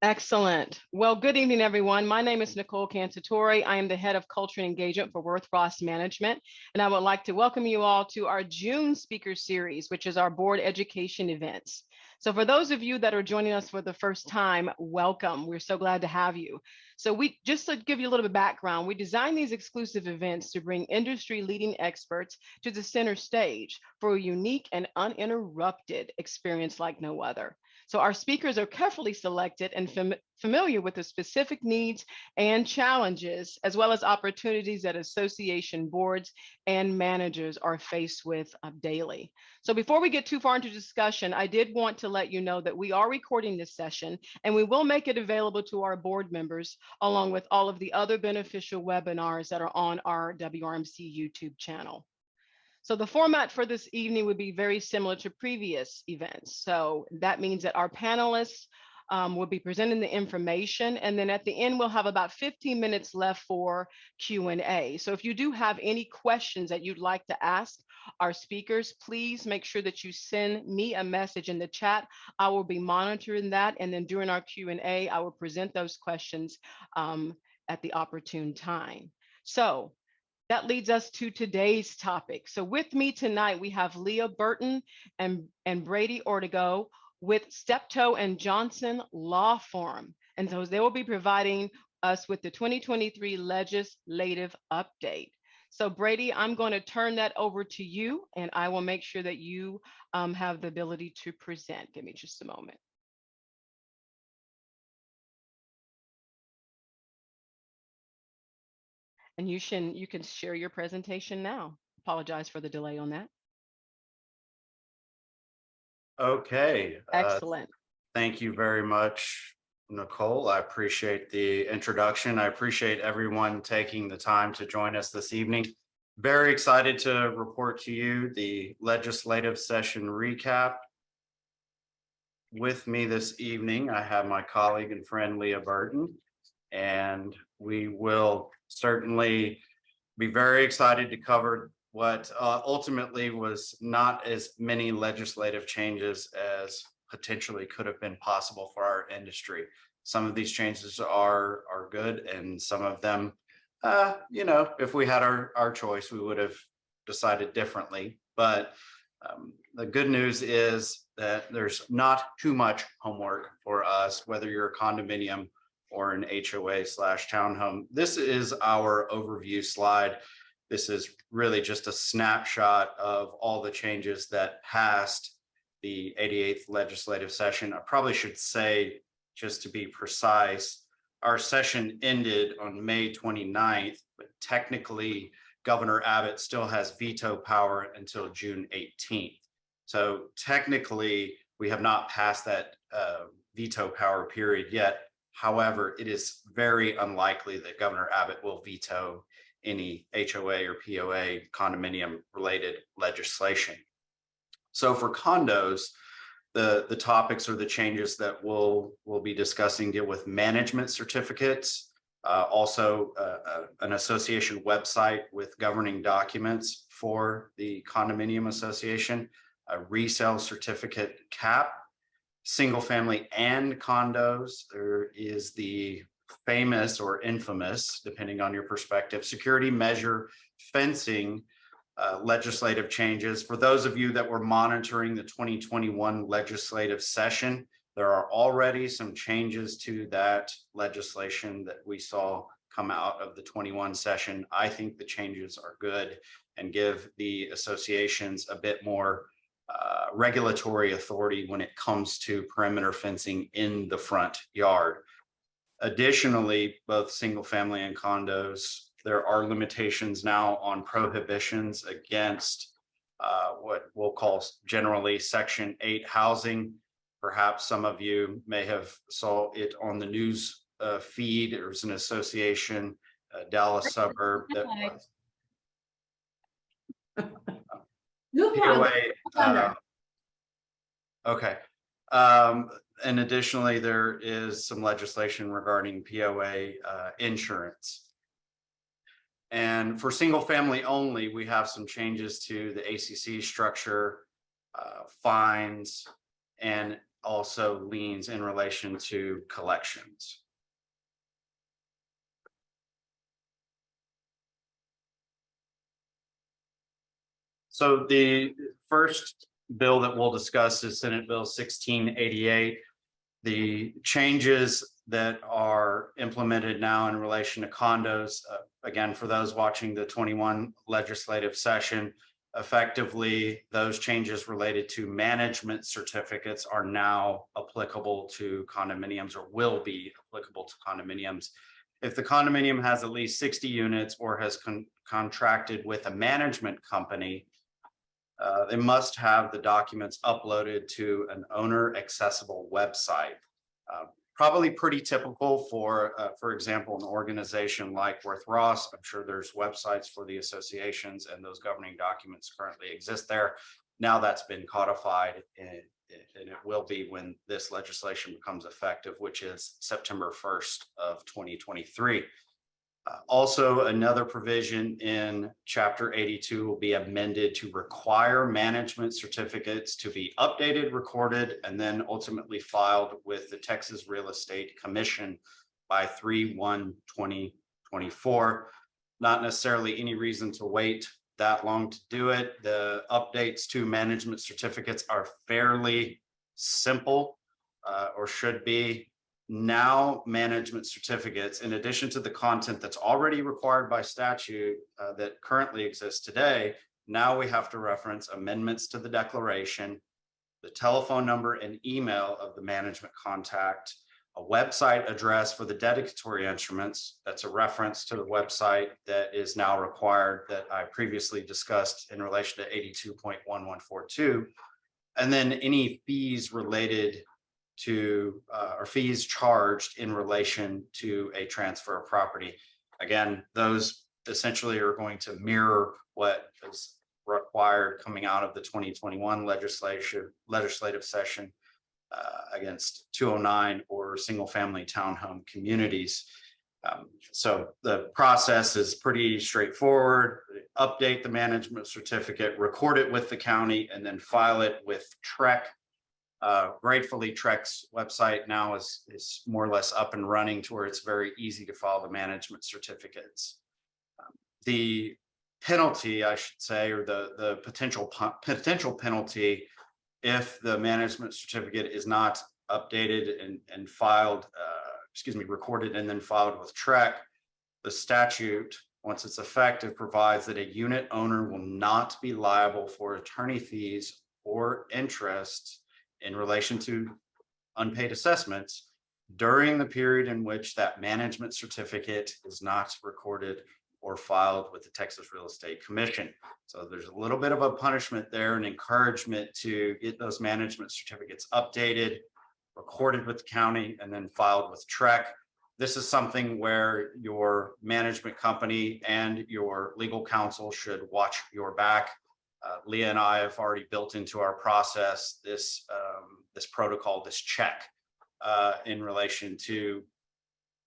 Excellent. Well, good evening, everyone. My name is Nicole Cantatori. I am the head of culture and engagement for Worth Ross Management, and I would like to welcome you all to our June speaker series, which is our board education events. So for those of you that are joining us for the first time, welcome. We're so glad to have you. So just to give you a little bit of background, we designed these exclusive events to bring industry leading experts to the center stage for a unique and uninterrupted experience like no other. So our speakers are carefully selected and familiar with the specific needs and challenges, as well as opportunities that association boards and managers are faced with daily. So before we get too far into discussion, I did want to let you know that we are recording this session and we will make it available to our board members along with all of the other beneficial webinars that are on our WRMC YouTube channel. So the format for this evening would be very similar to previous events. So that means that our panelists will be presenting the information, and then at the end we'll have about 15 minutes left for Q&A. So if you do have any questions that you'd like to ask our speakers, please make sure that you send me a message in the chat. I will be monitoring that, and then during our Q&A, I will present those questions at the opportune time. So that leads us to today's topic. So with me tonight, we have Leah Burton and Brady Ortego with Steptoe and Johnson Law Firm. And so they will be providing us with the 2023 legislative update. So Brady, I'm going to turn that over to you, and I will make sure that you have the ability to present. Give me just a moment. And you can share your presentation now. Apologize for the delay on that. Okay. Excellent. Thank you very much, Nicole. I appreciate the introduction. I appreciate everyone taking the time to join us this evening. Very excited to report to you the legislative session recap. With me this evening, I have my colleague and friend, Leah Burton, and we will certainly be very excited to cover what ultimately was not as many legislative changes as potentially could have been possible for our industry. Some of these changes are good, and some of them, if we had our choice, we would have decided differently. But the good news is that there's not too much homework for us, whether you're a condominium or an HOA/townhome. This is our overview slide. This is really just a snapshot of all the changes that passed the 88th legislative session. I probably should say, just to be precise, our session ended on May 29th, but technically Governor Abbott still has veto power until June 18th. So technically we have not passed that veto power period yet. However, it is very unlikely that Governor Abbott will veto any HOA or POA condominium related legislation. So for condos, the topics or the changes that we'll be discussing deal with management certificates, also an association website with governing documents for the condominium association, a resale certificate cap, single family and condos. There is the famous or infamous, depending on your perspective, security measure fencing legislative changes. For those of you that were monitoring the 2021 legislative session, there are already some changes to that legislation that we saw come out of the 21 session. I think the changes are good and give the associations a bit more regulatory authority when it comes to perimeter fencing in the front yard. Additionally, both single family and condos, there are limitations now on prohibitions against what we'll call generally Section 8 housing. Perhaps some of you may have saw it on the news feed. There's an association, Dallas suburb that was okay. And additionally, there is some legislation regarding POA insurance. And for single family only, we have some changes to the ACC structure, fines, and also liens in relation to collections. So the first bill that we'll discuss is Senate Bill 1688. The changes that are implemented now in relation to condos, again, for those watching the 21 legislative session, effectively, those changes related to management certificates are now applicable to condominiums, or will be applicable to condominiums. If the condominium has at least 60 units or has contracted with a management company, they must have the documents uploaded to an owner accessible website. Probably pretty typical for example, an organization like Worth Ross. I'm sure there's websites for the associations, and those governing documents currently exist there. Now that's been codified, and it will be when this legislation becomes effective, which is September 1st of 2023. Also, another provision in Chapter 82 will be amended to require management certificates to be updated, recorded, and then ultimately filed with the Texas Real Estate Commission by 3/1/2024. Not necessarily any reason to wait that long to do it. The updates to management certificates are fairly simple, or should be. Now, management certificates, in addition to the content that's already required by statute that currently exists today, now we have to reference amendments to the declaration, the telephone number and email of the management contact, a website address for the dedicatory instruments. That's a reference to the website that is now required that I previously discussed in relation to 82.1142, and then any fees related to or fees charged in relation to a transfer of property. Again, those essentially are going to mirror what is required coming out of the 2021 legislative session against 209 or single family townhome communities. So the process is pretty straightforward. Update the management certificate, record it with the county, and then file it with TREC. Gratefully, TREC's website now is more or less up and running to where it's very easy to file the management certificates. The penalty, I should say, or the potential penalty if the management certificate is not updated and filed, recorded and then filed with TREC, the statute, once it's effective, provides that a unit owner will not be liable for attorney fees or interest in relation to unpaid assessments during the period in which that management certificate is not recorded or filed with the Texas Real Estate Commission. So there's a little bit of a punishment there, and encouragement to get those management certificates updated, recorded with the county, and then filed with TREC. This is something where your management company and your legal counsel should watch your back. Leah and I have already built into our process this protocol, this check in relation to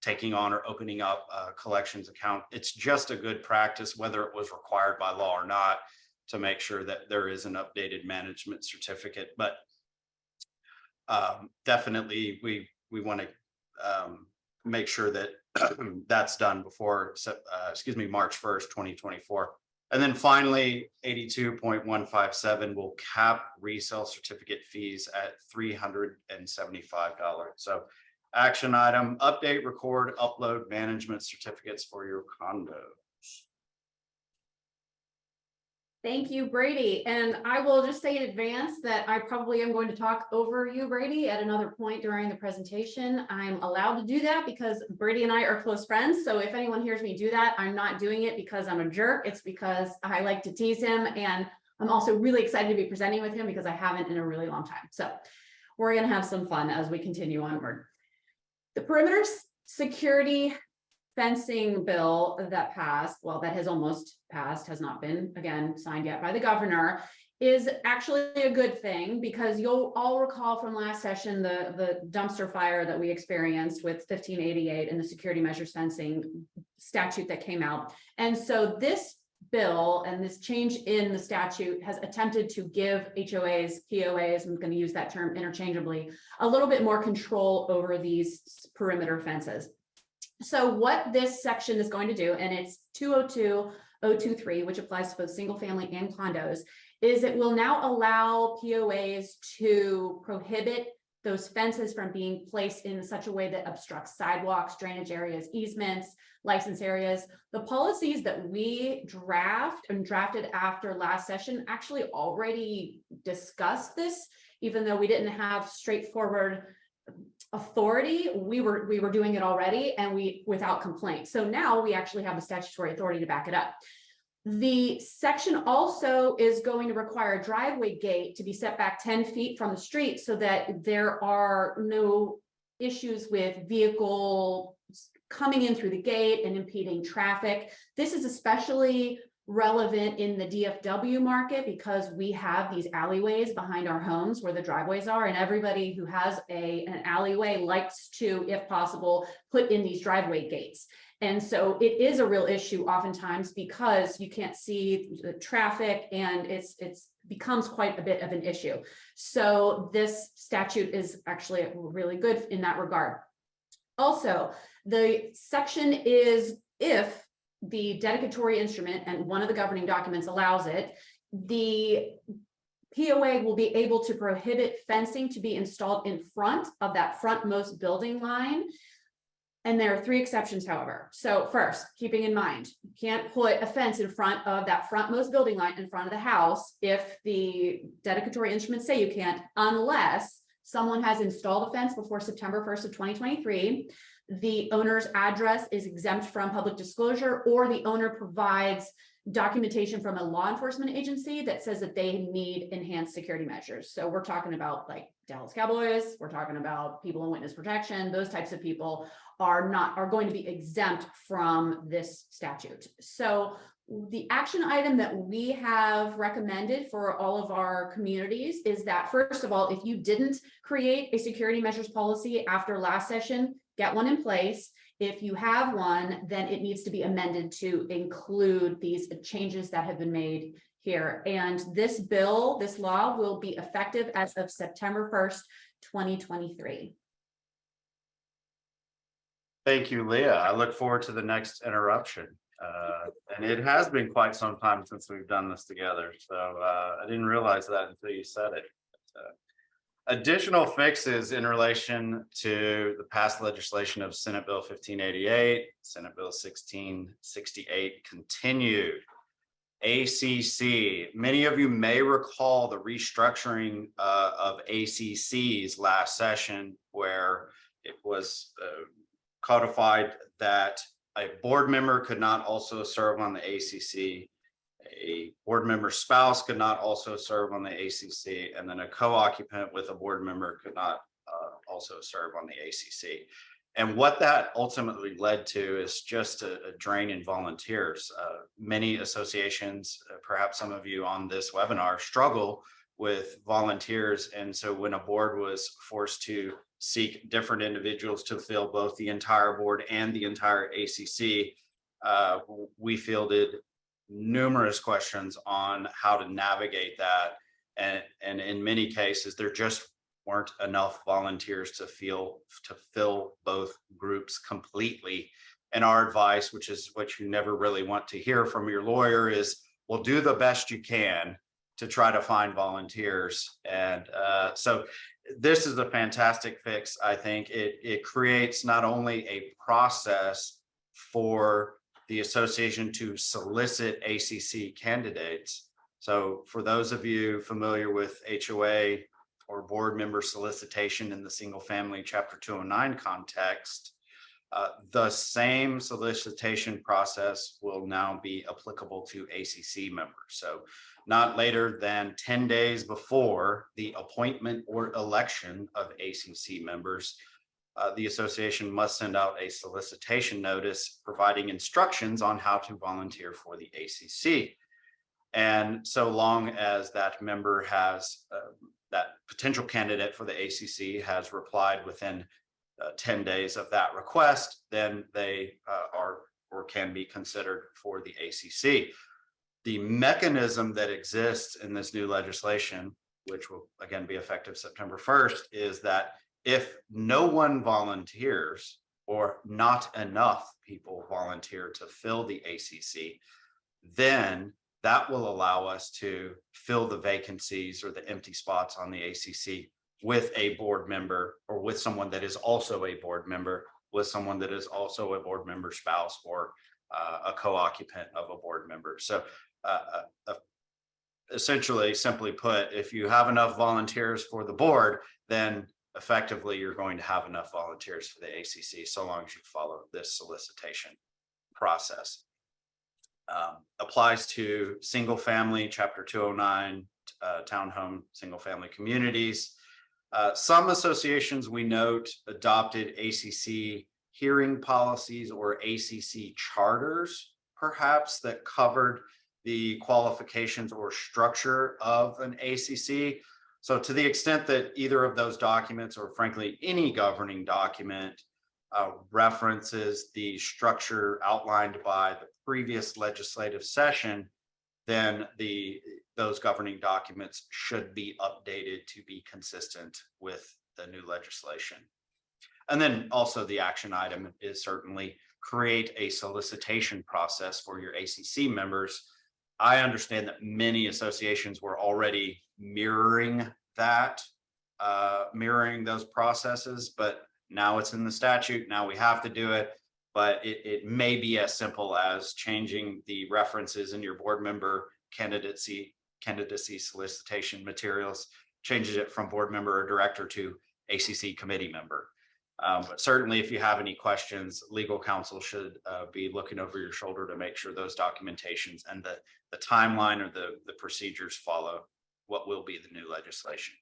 taking on or opening up a collections account. It's just a good practice, whether it was required by law or not, to make sure that there is an updated management certificate. But definitely we want to make sure that that's done before March 1st, 2024. And then finally, 82.157 will cap resale certificate fees at $375. So action item, update, record, upload management certificates for your condos. Thank you, Brady. And I will just say in advance that I probably am going to talk over you, Brady, at another point during the presentation. I'm allowed to do that because Brady and I are close friends. So if anyone hears me do that, I'm not doing it because I'm a jerk. It's because I like to tease him. And I'm also really excited to be presenting with him because I haven't in a really long time. So we're going to have some fun as we continue onward. The perimeter security fencing bill that passed, well, that has almost passed, has not been, again, signed yet by the governor, is actually a good thing because you'll all recall from last session the dumpster fire that we experienced with 1588 and the security measures fencing statute that came out. And so this bill and this change in the statute has attempted to give HOAs, POAs, I'm going to use that term interchangeably, a little bit more control over these perimeter fences. So what this section is going to do, and it's 202023, which applies to both single family and condos, is it will now allow POAs to prohibit those fences from being placed in such a way that obstructs sidewalks, drainage areas, easements, license areas. The policies that we drafted after last session actually already discussed this, even though we didn't have straightforward authority, we were doing it already and without complaint. So now we actually have the statutory authority to back it up. The section also is going to require a driveway gate to be set back 10 feet from the street so that there are no issues with vehicle coming in through the gate and impeding traffic. This is especially relevant in the DFW market because we have these alleyways behind our homes where the driveways are, and everybody who has an alleyway likes to, if possible, put in these driveway gates. And so it is a real issue oftentimes because you can't see the traffic and it's becomes quite a bit of an issue. So this statute is actually really good in that regard. Also, the section is if the dedicatory instrument and one of the governing documents allows it, the POA will be able to prohibit fencing to be installed in front of that frontmost building line. And there are 3 exceptions, however. So first, keeping in mind, you can't put a fence in front of that frontmost building line in front of the house if the dedicatory instruments say you can't, unless someone has installed a fence before September 1st of 2023, the owner's address is exempt from public disclosure, or the owner provides documentation from a law enforcement agency that says that they need enhanced security measures. So we're talking about like Dallas Cowboys, we're talking about people in witness protection, those types of people are going to be exempt from this statute. So the action item that we have recommended for all of our communities is that, first of all, if you didn't create a security measures policy after last session, get one in place. If you have one, then it needs to be amended to include these changes that have been made here. And this bill, this law will be effective as of September 1st, 2023. Thank you, Leah. I look forward to the next interruption. And it has been quite some time since we've done this together. So I didn't realize that until you said it. Additional fixes in relation to the past legislation of Senate Bill 1588, Senate Bill 1668 continued. ACC, many of you may recall the restructuring of ACCs last session, where it was codified that a board member could not also serve on the ACC. A board member spouse could not also serve on the ACC, and then a co-occupant with a board member could not also serve on the ACC. And what that ultimately led to is just a drain in volunteers. Many associations, perhaps some of you on this webinar, struggle with volunteers. And so when a board was forced to seek different individuals to fill both the entire board and the entire ACC, we fielded numerous questions on how to navigate that. And in many cases, there just weren't enough volunteers to fill both groups completely. And our advice, which is what you never really want to hear from your lawyer, is, well, do the best you can to try to find volunteers. And so this is a fantastic fix. I think it creates not only a process for the association to solicit ACC candidates. So for those of you familiar with HOA or board member solicitation in the single family Chapter 209 context, the same solicitation process will now be applicable to ACC members. So not later than 10 days before the appointment or election of ACC members, the association must send out a solicitation notice providing instructions on how to volunteer for the ACC. And so long as that member has, that potential candidate for the ACC has replied within 10 days of that request, then they are or can be considered for the ACC. The mechanism that exists in this new legislation, which will again be effective September 1st, is that if no one volunteers or not enough people volunteer to fill the ACC, then that will allow us to fill the vacancies or the empty spots on the ACC with a board member, or with someone that is also a board member, with someone that is also a board member spouse, or a co-occupant of a board member. So essentially, simply put, if you have enough volunteers for the board, then effectively you're going to have enough volunteers for the ACC, so long as you follow this solicitation process. Applies to single family, Chapter 209, townhome, single family communities. Some associations, we note, adopted ACC hearing policies or ACC charters, perhaps, that covered the qualifications or structure of an ACC. So to the extent that either of those documents, or frankly any governing document, references the structure outlined by the previous legislative session, then those governing documents should be updated to be consistent with the new legislation. And then also the action item is certainly create a solicitation process for your ACC members. I understand that many associations were already mirroring that, mirroring those processes, but now it's in the statute. Now we have to do it, but it may be as simple as changing the references in your board member candidacy solicitation materials, changes it from board member or director to ACC committee member. But certainly if you have any questions, legal counsel should be looking over your shoulder to make sure those documentations and the timeline or the procedures follow what will be the new legislation.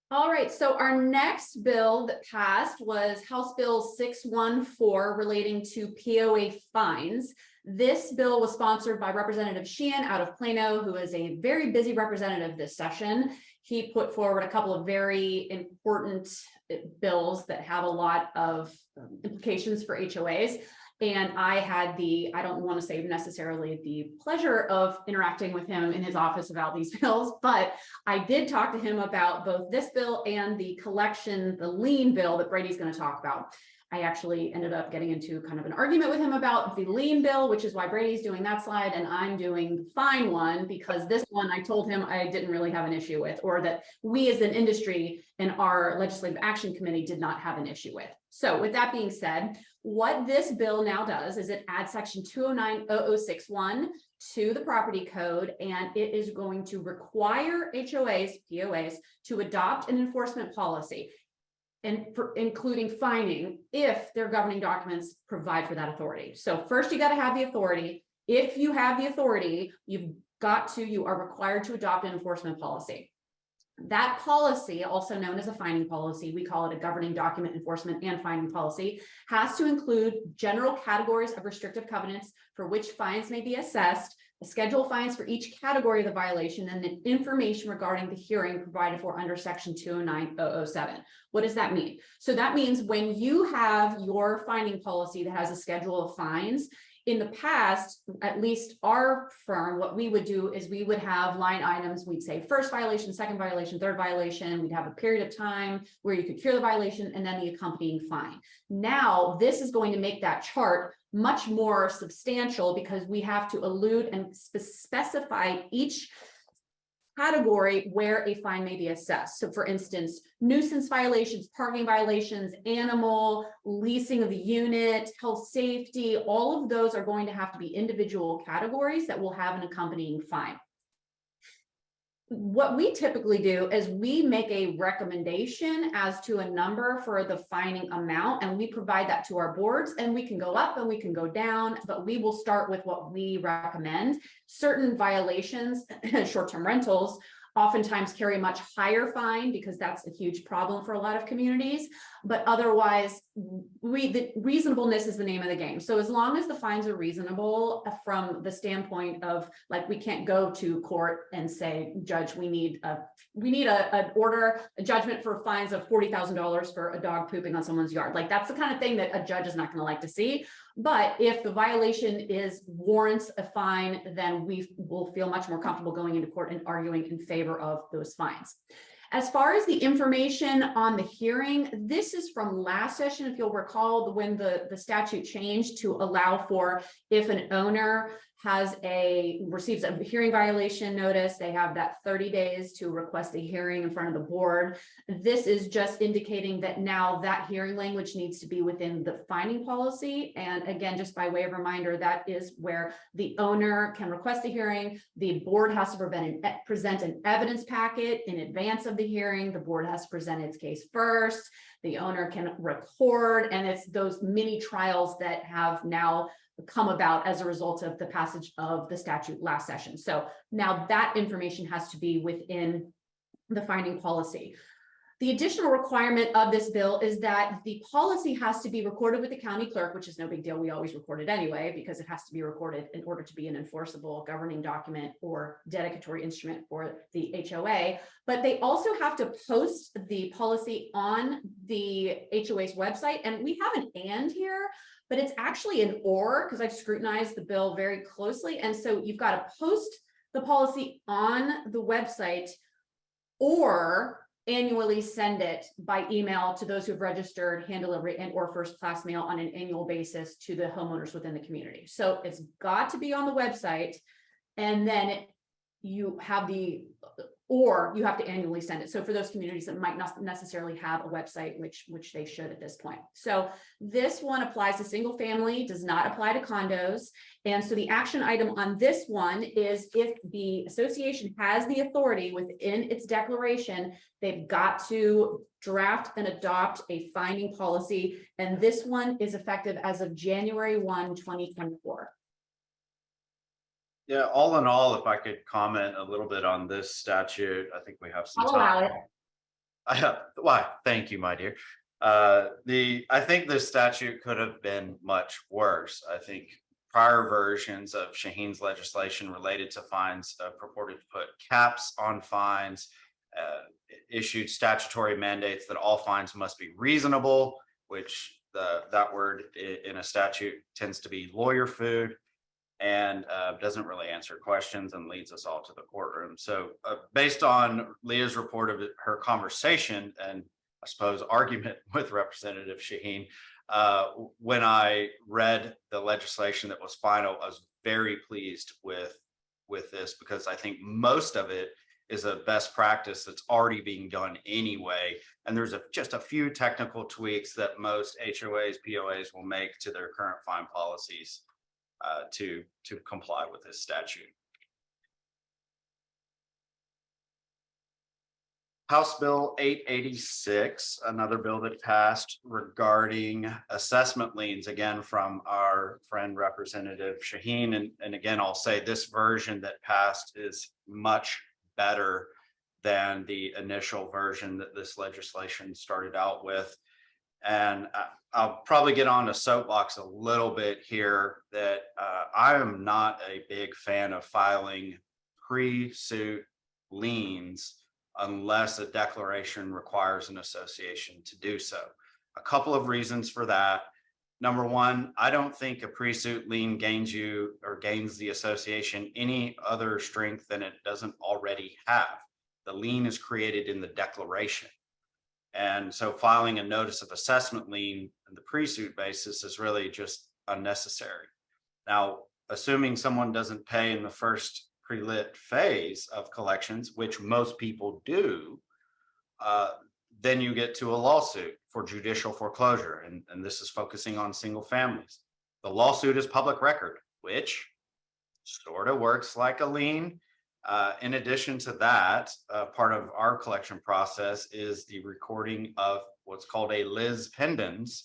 All right, so our next bill that passed was House Bill 614 relating to POA fines. This bill was sponsored by Representative Sheehan out of Plano, who is a very busy representative this session. He put forward a couple of very important bills that have a lot of implications for HOAs. And I had I don't want to say necessarily the pleasure of interacting with him in his office about these bills, but I did talk to him about both this bill and the lien bill that Brady's going to talk about. I actually ended up getting into kind of an argument with him about the lien bill, which is why Brady's doing that slide and I'm doing the fine one, because this one I told him I didn't really have an issue with, or that we as an industry and our legislative action committee did not have an issue with. So with that being said, what this bill now does is it adds section 209-0061 to the property code, and it is going to require HOAs, POAs to adopt an enforcement policy, and including fining if their governing documents provide for that authority. So first you got to have the authority. If you have the authority, you are required to adopt an enforcement policy. That policy, also known as a fining policy, we call it a governing document enforcement and fining policy, has to include general categories of restrictive covenants for which fines may be assessed, a schedule of fines for each category of the violation, and the information regarding the hearing provided for under section 209-007. What does that mean? So that means when you have your fining policy that has a schedule of fines, in the past, at least our firm, what we would do is we would have line items. We'd say first violation, second violation, third violation. We'd have a period of time where you could cure the violation and then the accompanying fine. Now, this is going to make that chart much more substantial because we have to allude and specify each category where a fine may be assessed. So for instance, nuisance violations, parking violations, animal, leasing of the unit, health safety, all of those are going to have to be individual categories that will have an accompanying fine. What we typically do is we make a recommendation as to a number for the fining amount, and we provide that to our boards, and we can go up and we can go down, but we will start with what we recommend. Certain violations, short-term rentals, oftentimes carry a much higher fine because that's a huge problem for a lot of communities, but otherwise the reasonableness is the name of the game. So as long as the fines are reasonable from the standpoint of, like, we can't go to court and say, judge, we need an order, a judgment for fines of $40,000 for a dog pooping on someone's yard. Like, that's the kind of thing that a judge is not going to like to see. But if the violation warrants a fine, then we will feel much more comfortable going into court and arguing in favor of those fines. As far as the information on the hearing, this is from last session, if you'll recall, when the statute changed to allow for if an owner receives a hearing violation notice, they have that 30 days to request a hearing in front of the board. This is just indicating that now that hearing language needs to be within the finding policy. And again, just by way of reminder, that is where the owner can request a hearing. The board has to present an evidence packet in advance of the hearing. The board has to present its case first. The owner can record, and it's those mini trials that have now come about as a result of the passage of the statute last session. So now that information has to be within the finding policy. The additional requirement of this bill is that the policy has to be recorded with the county clerk, which is no big deal. We always record it anyway, because it has to be recorded in order to be an enforceable governing document or dedicatory instrument for the HOA. But they also have to post the policy on the HOA's website. And we have an and here, but it's actually an or, because I've scrutinized the bill very closely. And so you've got to post the policy on the website or annually send it by email to those who have registered, hand delivery, and or first class mail on an annual basis to the homeowners within the community. So it's got to be on the website, and then you have to annually send it. So for those communities that might not necessarily have a website, which they should at this point. So this one applies to single family, does not apply to condos. And so the action item on this one is if the association has the authority within its declaration, they've got to draft and adopt a finding policy. And this one is effective as of January 1, 2024. Yeah, all in all, if I could comment a little bit on this statute, I think we have some I'll allow time. it. Why? Thank you, my dear. I think this statute could have been much worse. I think prior versions of Shaheen's legislation related to fines purported to put caps on fines, issued statutory mandates that all fines must be reasonable, which that word in a statute tends to be lawyer food, and doesn't really answer questions and leads us all to the courtroom. So based on Leah's report of her conversation and I suppose argument with Representative Shaheen, when I read the legislation that was final, I was very pleased with this, because I think most of it is a best practice that's already being done anyway. And there's just a few technical tweaks that most HOAs, POAs will make to their current fine policies to comply with this statute. House Bill 886, another bill that passed regarding assessment liens, again from our friend Representative Shaheen. And again, I'll say this version that passed is much better than the initial version that this legislation started out with. And I'll probably get on a soapbox a little bit here that I am not a big fan of filing pre-suit liens unless a declaration requires an association to do so. A couple of reasons for that. Number one, I don't think a pre-suit lien gains the association any other strength than it doesn't already have. The lien is created in the declaration. And so filing a notice of assessment lien on the pre-suit basis is really just unnecessary. Now, assuming someone doesn't pay in the first pre-lit phase of collections, which most people do, then you get to a lawsuit for judicial foreclosure. And this is focusing on single families. The lawsuit is public record, which sort of works like a lien. In addition to that, part of our collection process is the recording of what's called a lis pendens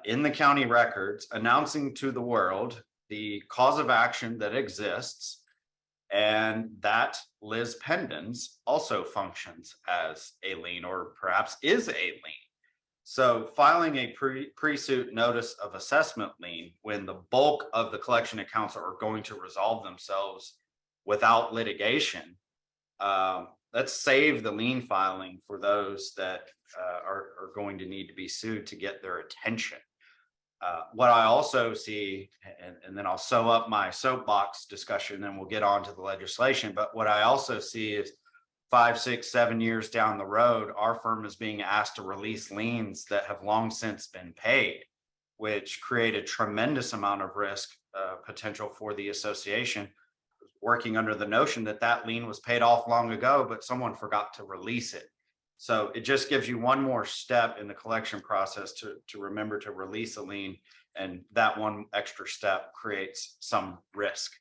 in the county records, announcing to the world the cause of action that exists. And that lis pendens also functions as a lien, or perhaps is a lien. So filing a pre-suit notice of assessment lien when the bulk of the collection accounts are going to resolve themselves without litigation, let's save the lien filing for those that are going to need to be sued to get their attention. What I also see, and then I'll sew up my soapbox discussion, then we'll get on to the legislation. But what I also see is 5, 6, 7 years down the road, our firm is being asked to release liens that have long since been paid, which create a tremendous amount of risk potential for the association, working under the notion that that lien was paid off long ago, but someone forgot to release it. So it just gives you one more step in the collection process to remember to release a lien, and that one extra step creates some risk.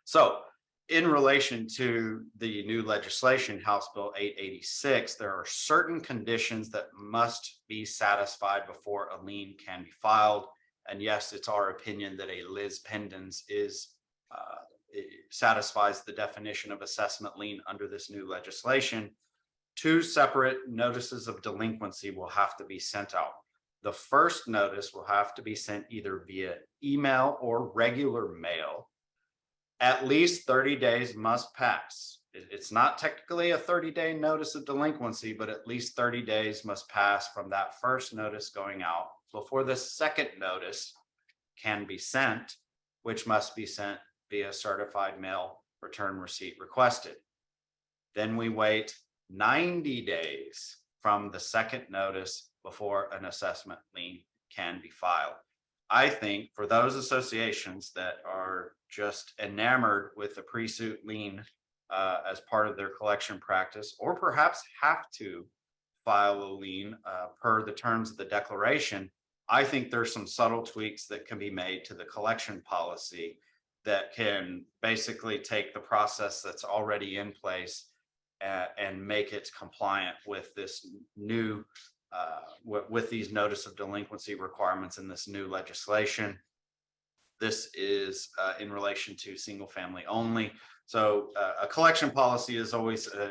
So in relation to the new legislation, House Bill 886, there are certain conditions that must be satisfied before a lien can be filed. And yes, it's our opinion that a lis pendens satisfies the definition of assessment lien under this new legislation. 2 separate notices of delinquency will have to be sent out. The first notice will have to be sent either via email or regular mail. At least 30 days must pass. It's not technically a 30-day notice of delinquency, but at least 30 days must pass from that first notice going out before the second notice can be sent, which must be sent via certified mail return receipt requested. Then we wait 90 days from the second notice before an assessment lien can be filed. I think for those associations that are just enamored with the pre-suit lien as part of their collection practice, or perhaps have to file a lien per the terms of the declaration, I think there's some subtle tweaks that can be made to the collection policy that can basically take the process that's already in place and make it compliant with this new, with these notice of delinquency requirements in this new legislation. This is in relation to single family only. So a collection policy is always a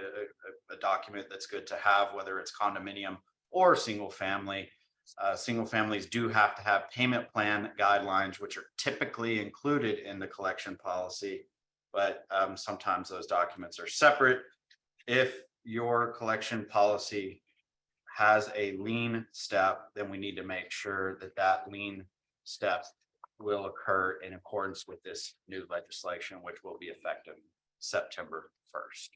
document that's good to have, whether it's condominium or single family. Single families do have to have payment plan guidelines, which are typically included in the collection policy, but sometimes those documents are separate. If your collection policy has a lien step, then we need to make sure that that lien step will occur in accordance with this new legislation, which will be effective September 1st.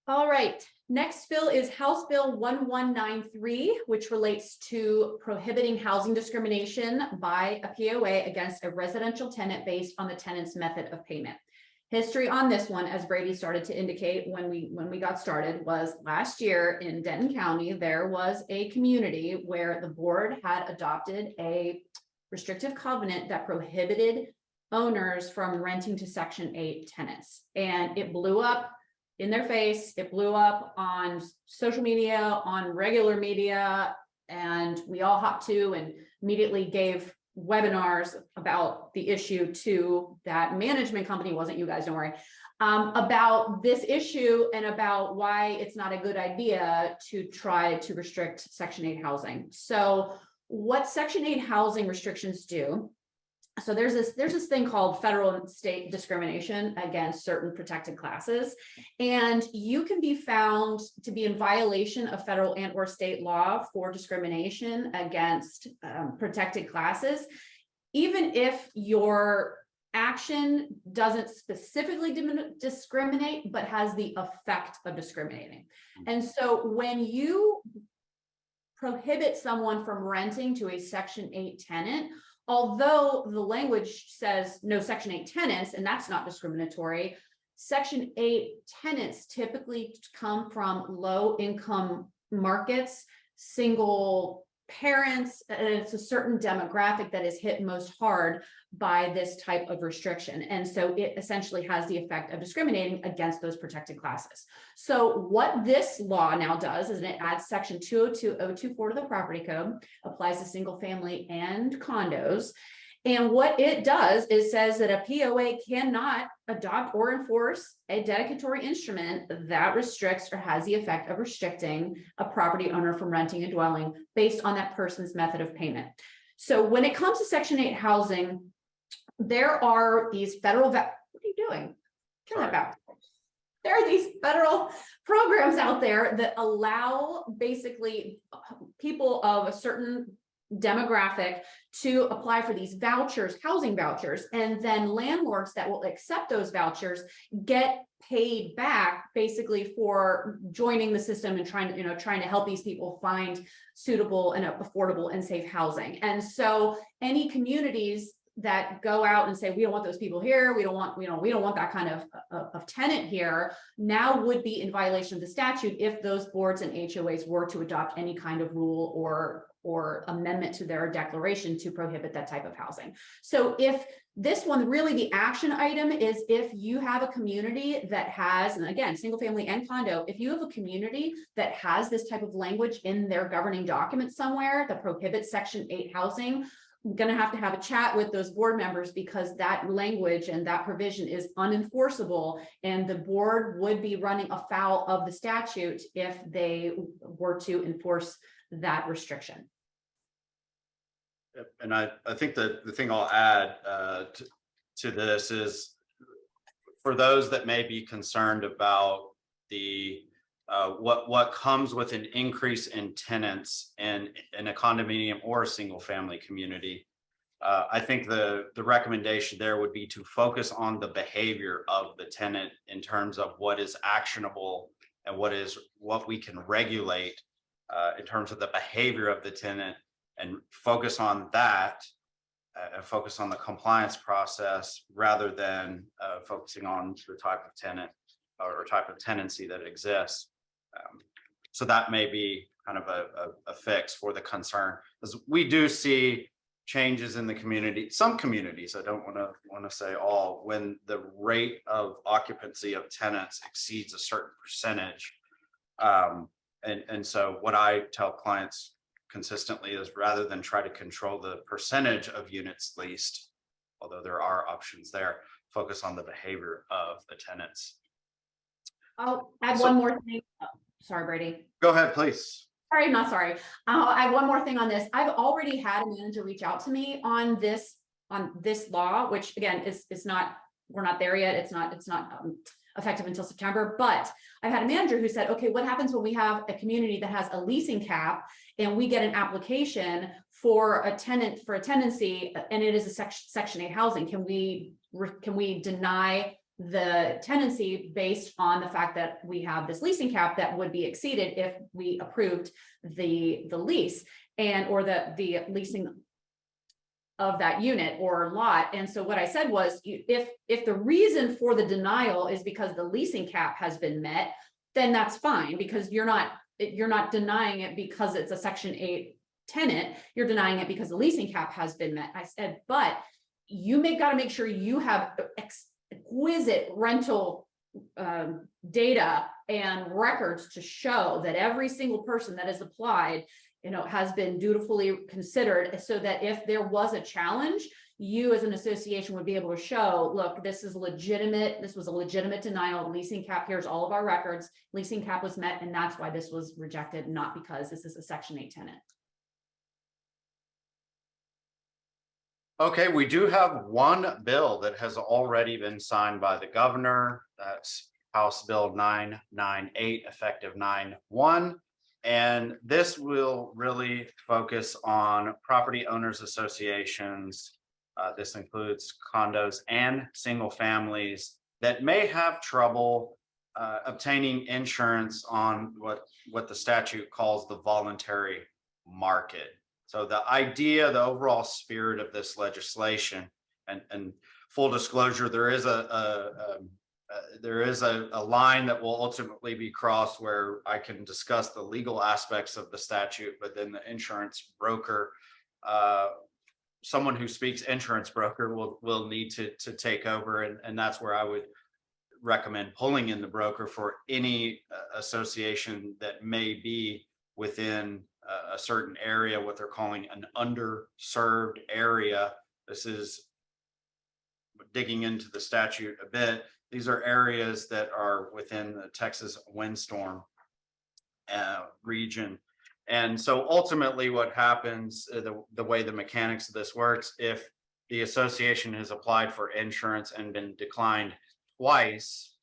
All right, next bill is House Bill 1193, which relates to prohibiting housing discrimination by a POA against a residential tenant based on the tenant's method of payment. History on this one, as Brady started to indicate when we got started, was last year in Denton County, there was a community where the board had adopted a restrictive covenant that prohibited owners from renting to Section 8 tenants. And it blew up in their face. It blew up on social media, on regular media, and we all hopped to and immediately gave webinars about the issue to that management company. Wasn't you guys, don't worry, about this issue and about why it's not a good idea to try to restrict Section 8 housing. So what Section 8 housing restrictions do, so there's this thing called federal and state discrimination against certain protected classes, and you can be found to be in violation of federal and or state law for discrimination against protected classes, even if your action doesn't specifically discriminate, but has the effect of discriminating. And so when you prohibit someone from renting to a Section 8 tenant, although the language says no Section 8 tenants, and that's not discriminatory, Section 8 tenants typically come from low income markets, single parents, and it's a certain demographic that is hit most hard by this type of restriction. And so it essentially has the effect of discriminating against those protected classes. So what this law now does is it adds Section 202.024 to the property code, applies to single family and condos. And what it does is says that a POA cannot adopt or enforce a dedicatory instrument that restricts or has the effect of restricting a property owner from renting a dwelling based on that person's method of payment. So when it comes to Section 8 housing, there are these federal, what are you doing? Turn that back. there are these federal programs out there that allow basically people of a certain demographic to apply for these vouchers, housing vouchers, and then landlords that will accept those vouchers get paid back basically for joining the system and trying to help these people find suitable and affordable and safe housing. And so any communities that go out and say, we don't want those people here, we don't want that kind of tenant here, now would be in violation of the statute if those boards and HOAs were to adopt any kind of rule or amendment to their declaration to prohibit that type of housing. So if this one, really the action item is if you have a community that has, and again, single family and condo, if you have a community that has this type of language in their governing document somewhere that prohibits Section 8 housing, I'm going to have a chat with those board members because that language and that provision is unenforceable, and the board would be running afoul of the statute if they were to enforce that restriction. And I think that the thing I'll add to this is for those that may be concerned about the what comes with an increase in tenants in a condominium or a single family community. I think the recommendation there would be to focus on the behavior of the tenant in terms of what is actionable and what we can regulate in terms of the behavior of the tenant, and focus on that and focus on the compliance process rather than focusing on the type of tenant or type of tenancy that exists. So that may be kind of a fix for the concern, as we do see changes in the community. Some communities, I don't want to say all, when the rate of occupancy of tenants exceeds a certain percentage. And so what I tell clients consistently is rather than try to control the percentage of units leased, although there are options there, focus on the behavior of the tenants. I'll add one more thing. Oh, sorry, Brady. Go ahead, please. Sorry, not sorry. I'll add one more thing on this. I've already had a manager reach out to me on this law, which again is not, we're not there yet. It's not effective until September, but I've had a manager who said, okay, what happens when we have a community that has a leasing cap and we get an application for a tenancy and it is a Section 8 housing? Can we deny the tenancy based on the fact that we have this leasing cap that would be exceeded if we approved the lease or the leasing of that unit or lot? And so what I said was, if the reason for the denial is because the leasing cap has been met, then that's fine, because you're not denying it because it's a Section 8 tenant, you're denying it because the leasing cap has been met. I said, but you got to make sure you have exquisite rental data and records to show that every single person that has applied has been dutifully considered, so that if there was a challenge, you as an association would be able to show, look, this is legitimate. This was a legitimate denial of leasing cap. Here's all of our records. Leasing cap was met, and that's why this was rejected, not because this is a Section 8 tenant. Okay, we do have one bill that has already been signed by the governor. That's House Bill 998, effective 9/1. And this will really focus on property owners associations. This includes condos and single families that may have trouble obtaining insurance on what the statute calls the voluntary market. So the idea, the overall spirit of this legislation, and full disclosure, there is a line that will ultimately be crossed where I can discuss the legal aspects of the statute, but then the insurance broker, someone who speaks insurance broker will need to take over. And that's where I would recommend pulling in the broker for any association that may be within a certain area, what they're calling an underserved area. This is digging into the statute a bit. These are areas that are within the Texas windstorm region. And so ultimately what happens, the way the mechanics of this works, if the association has applied for insurance and been declined twice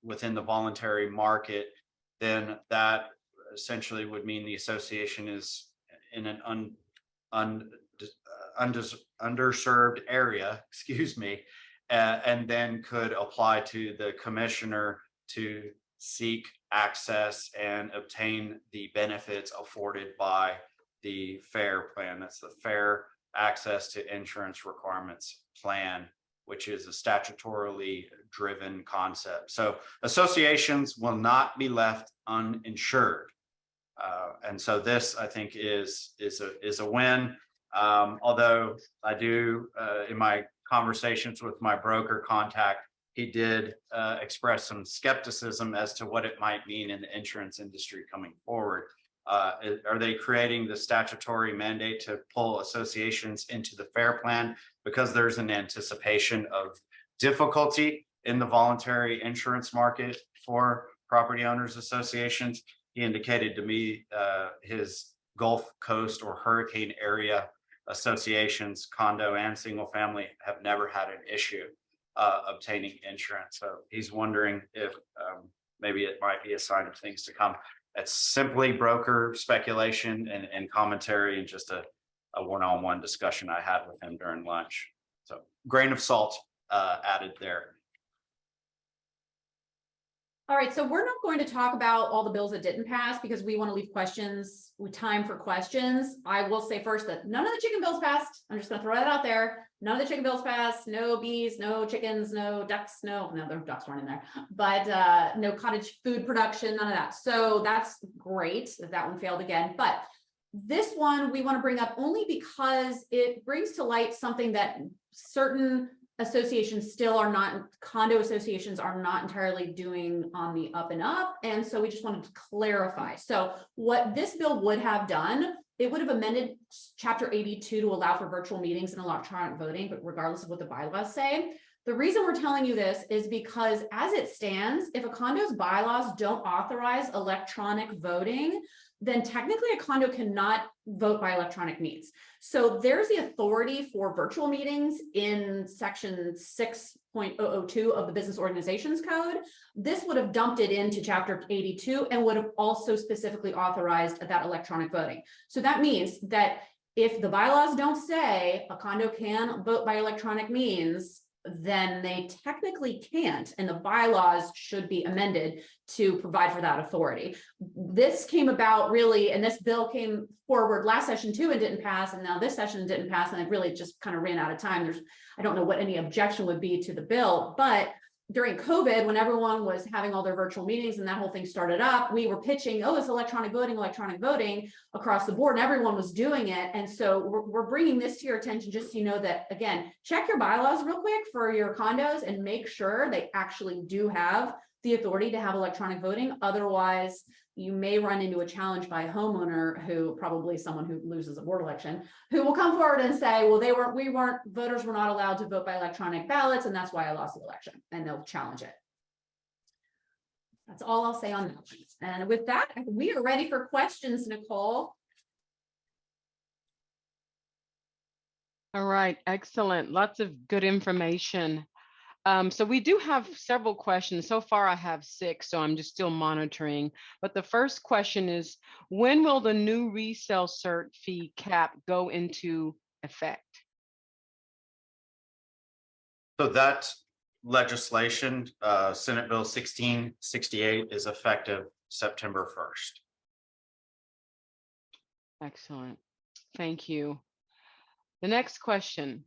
within the voluntary market, then that essentially would mean the association is in an underserved area, excuse me, and then could apply to the commissioner to seek access and obtain the benefits afforded by the FAIR plan. That's the Fair Access to Insurance Requirements Plan, which is a statutorily driven concept. So associations will not be left uninsured. And so this, I think, is a win. Although I do, in my conversations with my broker contact, he did express some skepticism as to what it might mean in the insurance industry coming forward. Are they creating the statutory mandate to pull associations into the FAIR plan because there's an anticipation of difficulty in the voluntary insurance market for property owners associations? He indicated to me his Gulf Coast or hurricane area associations, condo and single family, have never had an issue obtaining insurance. So he's wondering if maybe it might be a sign of things to come. It's simply broker speculation and commentary, and just a one-on-one discussion I had with him during lunch. So grain of salt added there. All right, so we're not going to talk about all the bills that didn't pass because we want to leave questions with time for questions. I will say first that none of the chicken bills passed. I'm just going to throw that out there. None of the chicken bills passed. No bees, no chickens, no ducks, no, the ducks weren't in there, but no cottage food production, none of that. So that's great that that one failed again. But this one we want to bring up only because it brings to light something that certain associations still are not, condo associations are not entirely doing on the up and up. And so we just wanted to clarify. So what this bill would have done, it would have amended Chapter 82 to allow for virtual meetings and electronic voting, but regardless of what the bylaws say. The reason we're telling you this is because as it stands, if a condo's bylaws don't authorize electronic voting, then technically a condo cannot vote by electronic means. So there's the authority for virtual meetings in section 6.002 of the Business Organizations Code. This would have dumped it into Chapter 82 and would have also specifically authorized that electronic voting. So that means that if the bylaws don't say a condo can vote by electronic means, then they technically can't, and the bylaws should be amended to provide for that authority. This came about really, and this bill came forward last session too and didn't pass, and now this session didn't pass, and it really just kind of ran out of time. I don't know what any objection would be to the bill, but during COVID, when everyone was having all their virtual meetings and that whole thing started up, we were pitching, oh, it's electronic voting across the board, and everyone was doing it. And so we're bringing this to your attention just so you know that, again, check your bylaws real quick for your condos and make sure they actually do have the authority to have electronic voting. Otherwise, you may run into a challenge by a homeowner who, probably someone who loses a board election, who will come forward and say, well, voters were not allowed to vote by electronic ballots, and that's why I lost the election, and they'll challenge it. That's all I'll say on that. And with that, we are ready for questions, Nicole. All right, excellent. Lots of good information. So we do have several questions. So far, I have 6, so I'm just still monitoring. But the first question is, when will the new resale cert fee cap go into effect? So that legislation, Senate Bill 1668, is effective September 1st. Excellent. Thank you. The next question.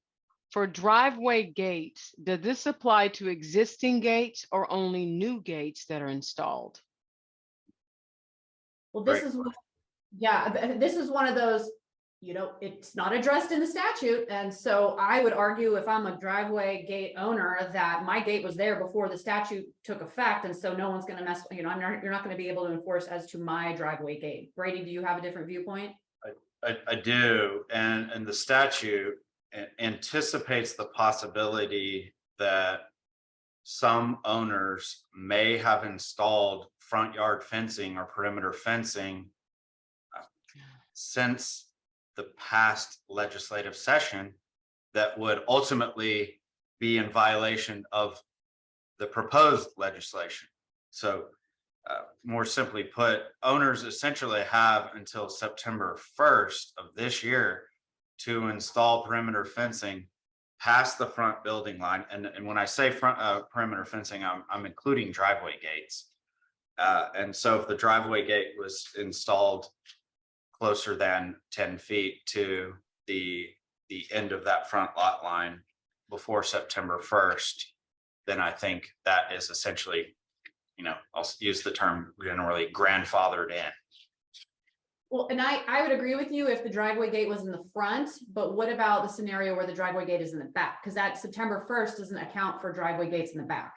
For driveway gates, does this apply to existing gates or only new gates that are installed? Well, this is one of those, it's not addressed in the statute. And so I would argue, if I'm a driveway gate owner, that my gate was there before the statute took effect. And so no one's going to mess, you're not going to be able to enforce as to my driveway gate. Brady, do you have a different viewpoint? I do. And the statute anticipates the possibility that some owners may have installed front yard fencing or perimeter fencing since the past legislative session that would ultimately be in violation of the proposed legislation. So more simply put, owners essentially have until September 1st of this year to install perimeter fencing past the front building line. And when I say front perimeter fencing, I'm including driveway gates. And so if the driveway gate was installed closer than 10 feet to the end of that front lot line before September 1st, then I think that is essentially, I'll use the term generally, grandfathered in. Well, and I would agree with you if the driveway gate was in the front, but what about the scenario where the driveway gate is in the back? Because that September 1st doesn't account for driveway gates in the back.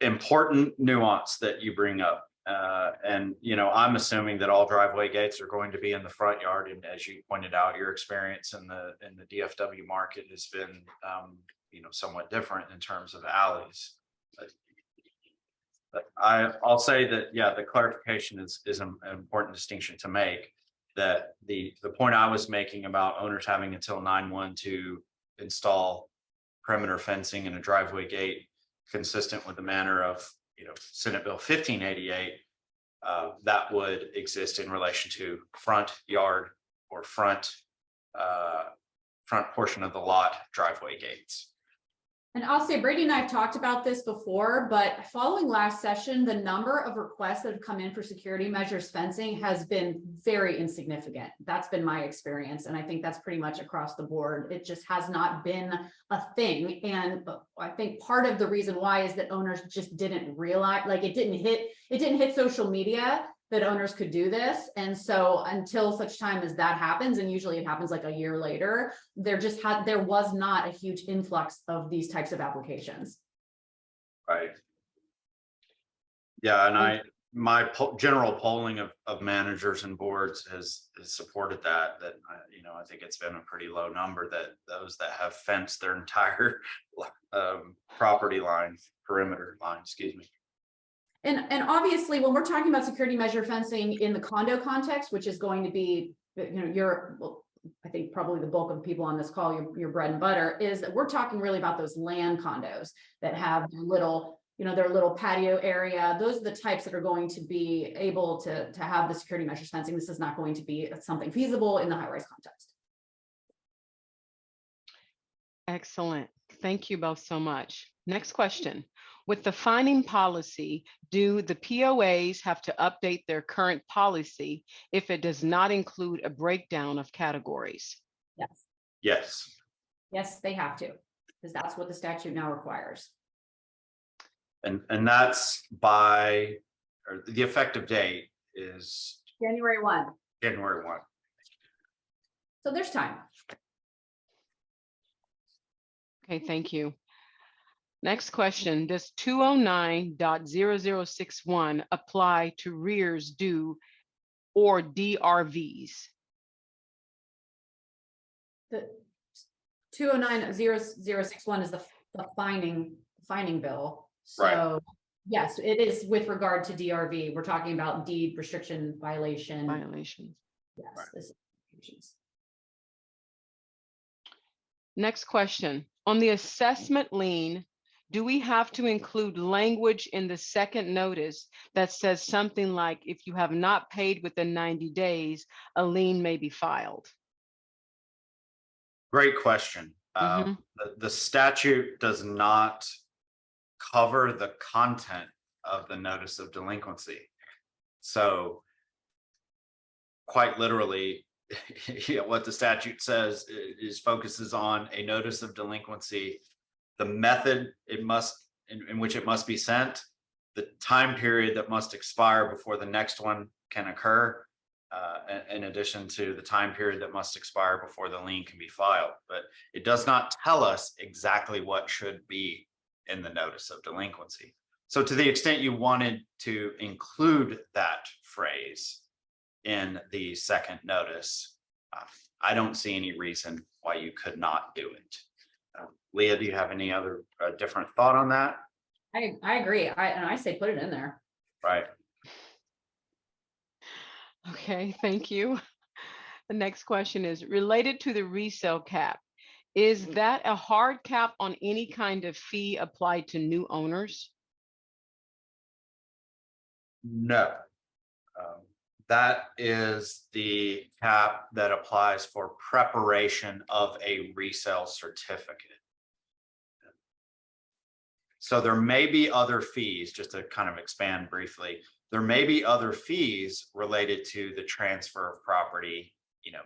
Important nuance that you bring up. And, I'm assuming that all driveway gates are going to be in the front yard. And as you pointed out, your experience in the DFW market has been, somewhat different in terms of alleys. But I'll say that, yeah, the clarification is an important distinction to make, that the point I was making about owners having until 9/1 to install perimeter fencing and a driveway gate consistent with the manner of, Senate Bill 1588, that would exist in relation to front yard or front portion of the lot driveway gates. And I'll say Brady and I have talked about this before, but following last session, the number of requests that have come in for security measures fencing has been very insignificant. That's been my experience. And I think that's pretty much across the board. It just has not been a thing. And I think part of the reason why is that owners just didn't realize, like it didn't hit social media that owners could do this. And so until such time as that happens, and usually it happens like a year later, there was not a huge influx of these types of applications. Right. Yeah, and my general polling of managers and boards has supported that I think it's been a pretty low number, that those that have fenced their entire property line, perimeter line, excuse me. And obviously, when we're talking about security measure fencing in the condo context, which is going to be, I think probably the bulk of people on this call, your bread and butter, is that we're talking really about those land condos that have their little patio area. Those are the types that are going to be able to have the security measures fencing. This is not going to be something feasible in the high-rise context. Excellent. Thank you both so much. Next question. With the fining policy, do the POAs have to update their current policy if it does not include a breakdown of categories? Yes. Yes. Yes, they have to, because that's what the statute now requires. And that's or the effective date is January 1. January 1. So there's time. Okay, thank you. Next question, does 209.0061 apply to rears due or DRVs? The 209.0061 is the fining bill. So right. Yes, it is with regard to DRV. We're talking about deed restriction violations. Yes. Right. This is Next question, on the assessment lien, do we have to include language in the second notice that says something like, if you have not paid within 90 days, a lien may be filed? Great question. The statute does not cover the content of the notice of delinquency. So quite literally, what the statute says is focuses on a notice of delinquency, the method in which it must be sent, the time period that must expire before the next one can occur, in addition to the time period that must expire before the lien can be filed. But it does not tell us exactly what should be in the notice of delinquency. So to the extent you wanted to include that phrase in the second notice, I don't see any reason why you could not do it. Leah, do you have any other different thought on that? I agree. I say put it in there. Right. Okay, thank you. The next question is related to the resale cap. Is that a hard cap on any kind of fee applied to new owners? No. That is the cap that applies for preparation of a resale certificate. So there may be other fees, just to kind of expand briefly, there may be other fees related to the transfer of property,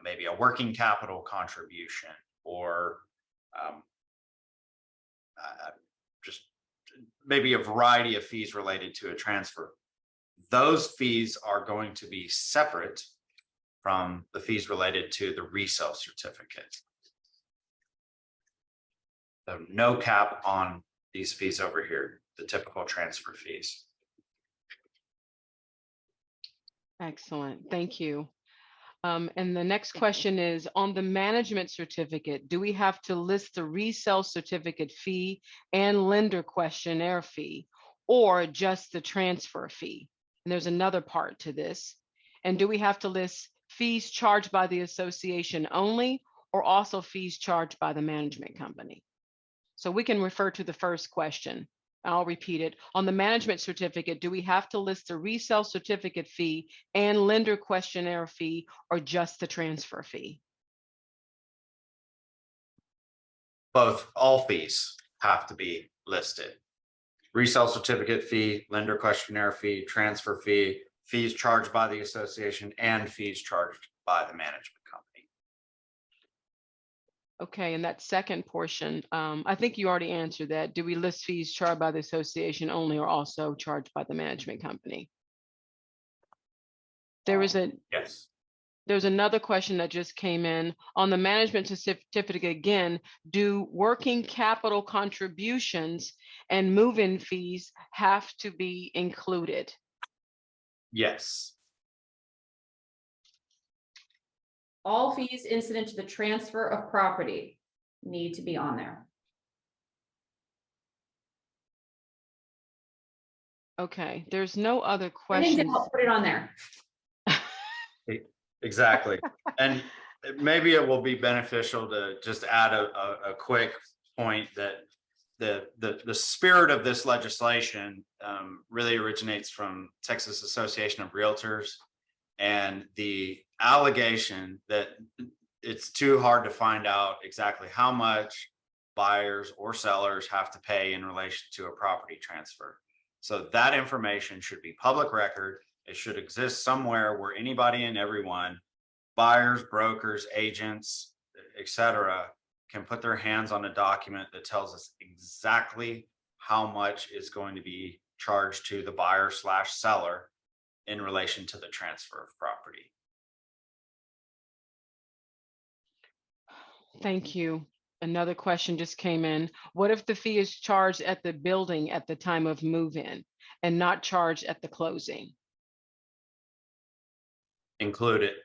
maybe a working capital contribution or just maybe a variety of fees related to a transfer. Those fees are going to be separate from the fees related to the resale certificate. So no cap on these fees over here, the typical transfer fees. Excellent, thank you. And the next question is, on the management certificate, do we have to list the resale certificate fee and lender questionnaire fee, or just the transfer fee? And there's another part to this. And do we have to list fees charged by the association only, or also fees charged by the management company? So we can refer to the first question. I'll repeat it. On the management certificate, do we have to list the resale certificate fee and lender questionnaire fee, or just the transfer fee? Both, all fees have to be listed. Resale certificate fee, lender questionnaire fee, transfer fee, fees charged by the association, and fees charged by the management company. Okay, and that second portion, I think you already answered that. Do we list fees charged by the association only, or also charged by the management company? There's another question that just came in on the management certificate again. Do working capital contributions and move-in fees have to be included? Yes. All fees incident to the transfer of property need to be on there. Okay, there's no other I think questions. I'll put it on there. Exactly. And maybe it will be beneficial to just add a quick point that the spirit of this legislation really originates from Texas Association of Realtors, and the allegation that it's too hard to find out exactly how much buyers or sellers have to pay in relation to a property transfer. So that information should be public record. It should exist somewhere where anybody and everyone, buyers, brokers, agents, etc., can put their hands on a document that tells us exactly how much is going to be charged to the buyer / seller in relation to the transfer of property. Thank you. Another question just came in. What if the fee is charged at the building at the time of move-in and not charged at the closing? Include it.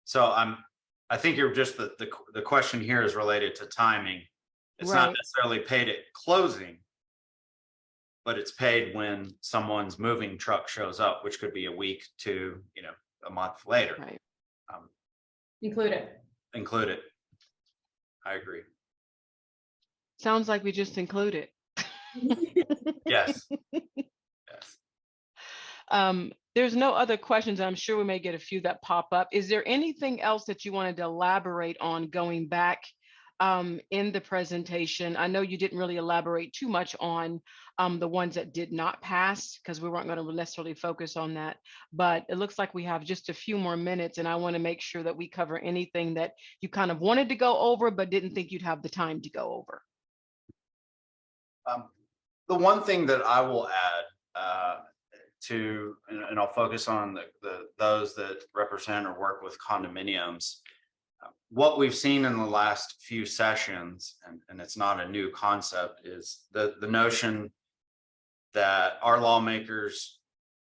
So I think you're just the question here is related to timing. It's Right. not necessarily paid at closing, but it's paid when someone's moving truck shows up, which could be a week to a month later. Right. Include it. Include it. I agree. Sounds like we just included. Yes. Yes. There's no other questions. I'm sure we may get a few that pop up. Is there anything else that you wanted to elaborate on going back in the presentation? I know you didn't really elaborate too much on the ones that did not pass, because we weren't going to necessarily focus on that. But it looks like we have just a few more minutes, and I want to make sure that we cover anything that you kind of wanted to go over, but didn't think you'd have the time to go over. The one thing that I will add and I'll focus on those that represent or work with condominiums. What we've seen in the last few sessions, and it's not a new concept, is the notion that our lawmakers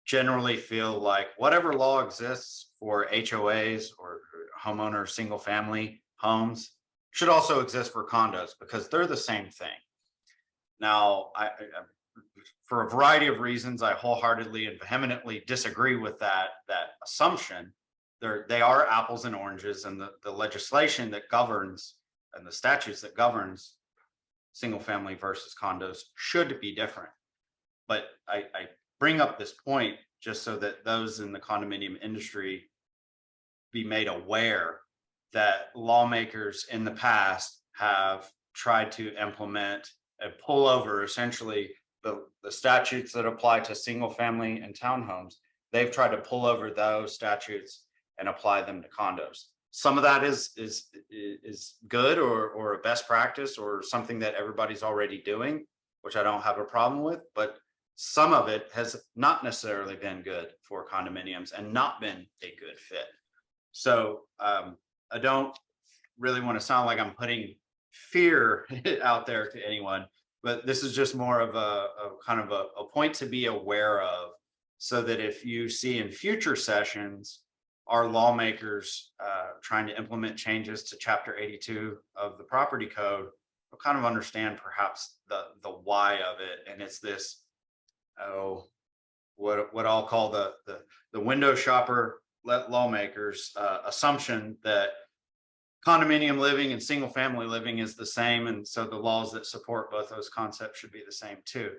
generally feel like whatever law exists for HOAs or homeowner single family homes should also exist for condos, because they're the same thing. Now, for a variety of reasons, I wholeheartedly and vehemently disagree with that assumption. They are apples and oranges, and the legislation that governs and the statutes that governs single family versus condos should be different. But I bring up this point just so that those in the condominium industry be made aware that lawmakers in the past have tried to implement and pull over essentially the statutes that apply to single family and townhomes. They've tried to pull over those statutes and apply them to condos. Some of that is good or a best practice or something that everybody's already doing, which I don't have a problem with, but some of it has not necessarily been good for condominiums and not been a good fit. So I don't really want to sound like I'm putting fear out there to anyone, but this is just more of a kind of a point to be aware of, so that if you see in future sessions our lawmakers trying to implement changes to Chapter 82 of the property code, we'll kind of understand perhaps the why of it. And it's this, what I'll call the window shopper lawmakers assumption that condominium living and single family living is the same, and so the laws that support both those concepts should be the same too.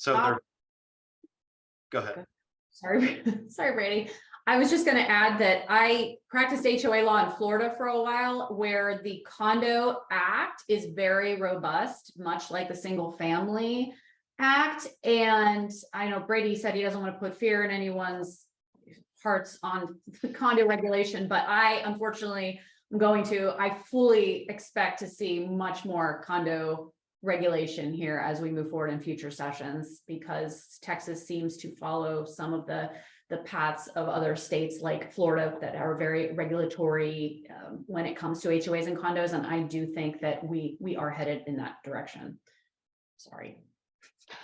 Go ahead. Sorry, Brady. I was just going to add that I practiced HOA law in Florida for a while, where the Condo Act is very robust, much like the Single Family Act. And I know Brady said he doesn't want to put fear in anyone's hearts on the condo regulation, but I unfortunately am I fully expect to see much more condo regulation here as we move forward in future sessions, because Texas seems to follow some of the paths of other states like Florida that are very regulatory when it comes to HOAs and condos. And I do think that we are headed in that direction. Sorry.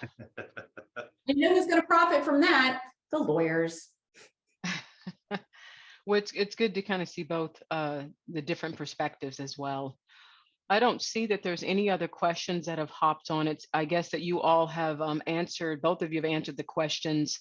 I know who's going to profit from that? The lawyers. Well, it's good to kind of see both the different perspectives as well. I don't see that there's any other questions that have hopped on. I guess that you all have answered, both of you have answered the questions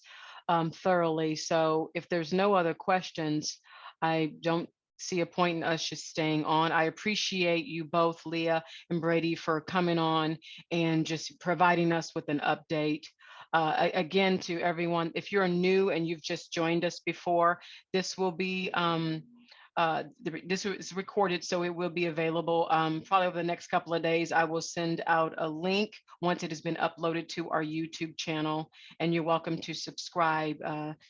thoroughly. So if there's no other questions, I don't see a point in us just staying on. I appreciate you both, Leah and Brady, for coming on and just providing us with an update. Again, to everyone, if you're new and you've just joined us before, this will be this is recorded, so it will be available probably over the next couple of days. I will send out a link once it has been uploaded to our YouTube channel, and you're welcome to subscribe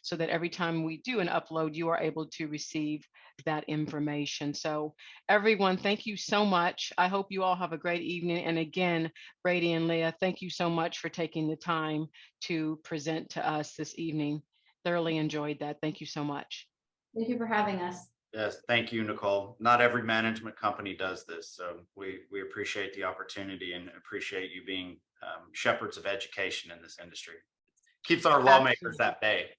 so that every time we do an upload, you are able to receive that information. So everyone, thank you so much. I hope you all have a great evening. And again, Brady and Leah, thank you so much for taking the time to present to us this evening. Thoroughly enjoyed that. Thank you so much. Thank you for having us. Yes, thank you, Nicole. Not every management company does this, so we appreciate the opportunity and appreciate you being shepherds of education in this industry. Keeps our lawmakers at bay.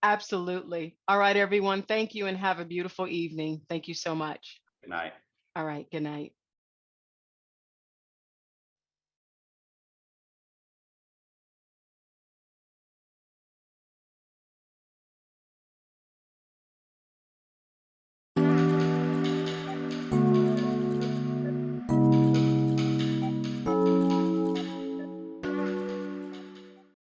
Absolutely. All right, everyone. Thank you and have a beautiful evening. Thank you so much. Good night. All right. Good night.